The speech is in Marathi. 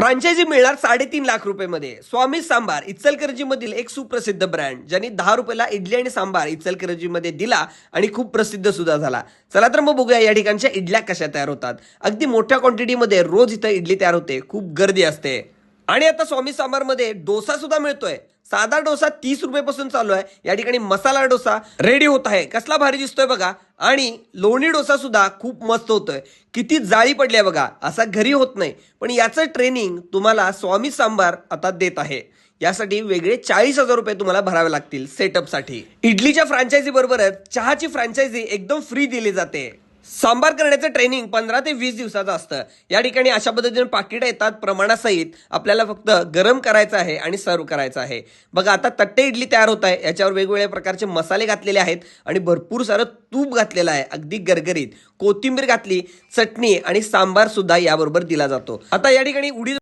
फ्रांचायझी मिळणार 3.5 लाख रुपये स्वामी सांबार इचलकरंजी मधील एक सुप्रसिद्ध ब्रँड, ज्यांनी 10 रुपयाला इडली आणि सांबार इचलकरंजी मध्ये दिला आणि खूप प्रसिद्ध सुद्धा झाला. चला तर मग बघूया या ठिकाणच्या इडल्या कशा तयार होतात. अगदी मोठ्या क्वांटिटीमध्ये रोज इथं इडली तयार होते, खूप गर्दी असते. आणि आता स्वामी सांबार मध्ये डोसा सुद्धा मिळतोय. साधा डोसा 30 रुपये पासून चालू आहे. या ठिकाणी मसाला डोसा रेडी होत आहे. कसला भारी दिसतोय बघा. आणि लोणी डोसा सुद्धा खूप मस्त होतोय. किती जाळी पडली आहे बघा. असा घरी होत नाही, पण याचं ट्रेनिंग तुम्हाला स्वामी सांबार आता देत आहे. यासाठी वेगळे 40,000 रुपये तुम्हाला भरावे लागतील सेटअपसाठी. इडलीच्या फ्रँचायझी बरोबरच चहाची फ्रँचायझी एकदम फ्री दिली जाते. सांबार करण्याचं ट्रेनिंग 15 ते 20 दिवसाचं असतं. या ठिकाणी अशा पद्धतीने पाकिटं येतात प्रमाणासहित. आपल्याला फक्त गरम करायचं आहे आणि सर्व करायचं आहे. बघा आता तट्टे इडली तयार होत आहे. याच्यावर वेगवेगळ्या प्रकारचे मसाले घातलेले आहेत आणि भरपूर सारं तूप घातलेलं आहे, अगदी गरगरीत. कोथिंबीर घातली, चटणी आणि सांबार सुद्धा याबरोबर दिला जातो. आता या ठिकाणी उडीद